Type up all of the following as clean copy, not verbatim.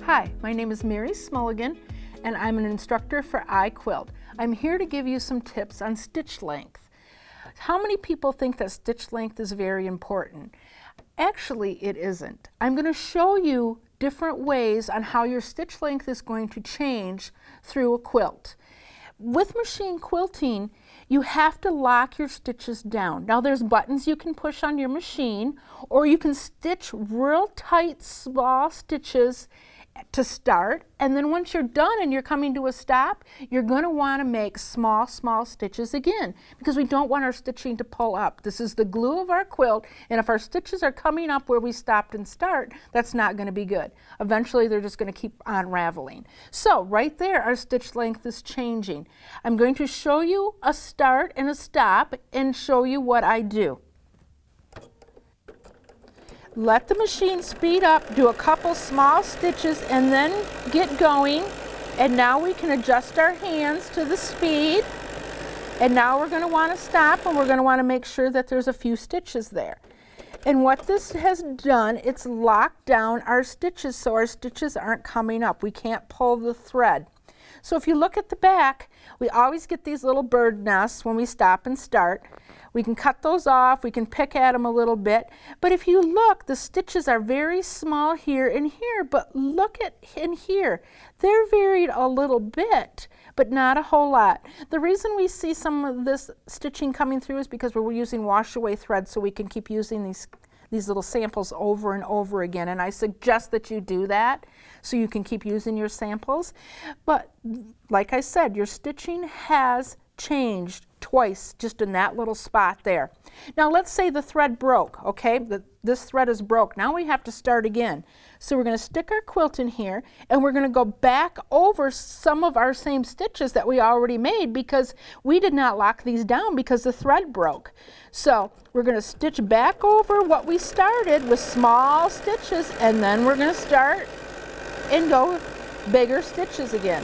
Hi, my name is Mary Smallegan and I'm an instructor for iquilt. I'm here to give you some tips on stitch length. How many people think that stitch length is very important? Actually, it isn't. I'm going to show you different ways on how your stitch length is going to change through a quilt. With machine quilting, you have to lock your stitches down. Now there's buttons you can push on your machine, or you can stitch real tight, small stitches to start, and then once you're done and you're coming to a stop, you're going to want to make small stitches again, because we don't want our stitching to pull up. This is the glue of our quilt, and if our stitches are coming up where we stopped and start, that's not going to be good. Eventually they're just going to keep unraveling. So right there, our stitch length is changing. I'm going to show you a start and a stop and show you what I do. Let the machine speed up, do a couple small stitches, and then get going. And now we can adjust our hands to the speed. And now we're going to want to stop, and we're going to want to make sure that there's a few stitches there. And what this has done, it's locked down our stitches so our stitches aren't coming up. We can't pull the thread. So if you look at the back, we always get these little bird nests when we stop and start. We can cut those off, we can pick at them a little bit, but if you look, the stitches are very small here and here, but look at in here. They're varied a little bit, but not a whole lot. The reason we see some of this stitching coming through is because we're using wash away thread, so we can keep using these little samples over and over again, and I suggest that you do that so you can keep using your samples. But like I said, your stitching has changed twice just in that little spot there. Now let's say the thread broke, okay? This thread is broke. Now we have to start again. So we're going to stick our quilt in here, and we're going to go back over some of our same stitches that we already made because we did not lock these down because the thread broke. So we're going to stitch back over what we started with small stitches, and then we're going to start and go bigger stitches again.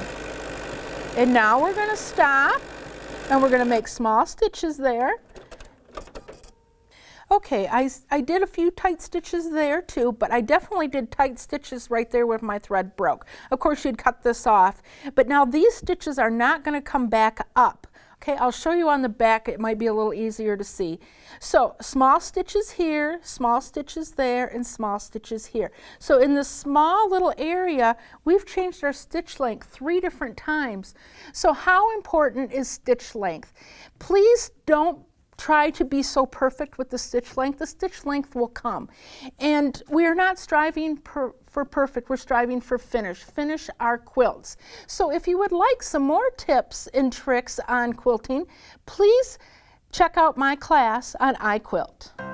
And now we're going to stop, and we're going to make small stitches there. Okay, I did a few tight stitches there too, but I definitely did tight stitches right there where my thread broke. Of course, you'd cut this off, but now these stitches are not going to come back up. Okay, I'll show you on the back. It might be a little easier to see. So small stitches here, small stitches there, and small stitches here. So in this small little area, we've changed our stitch length 3 different times. So how important is stitch length? Please don't try to be so perfect with the stitch length. The stitch length will come. And we are not striving for perfect, we're striving for finish our quilts. So if you would like some more tips and tricks on quilting, please check out my class on iquilt.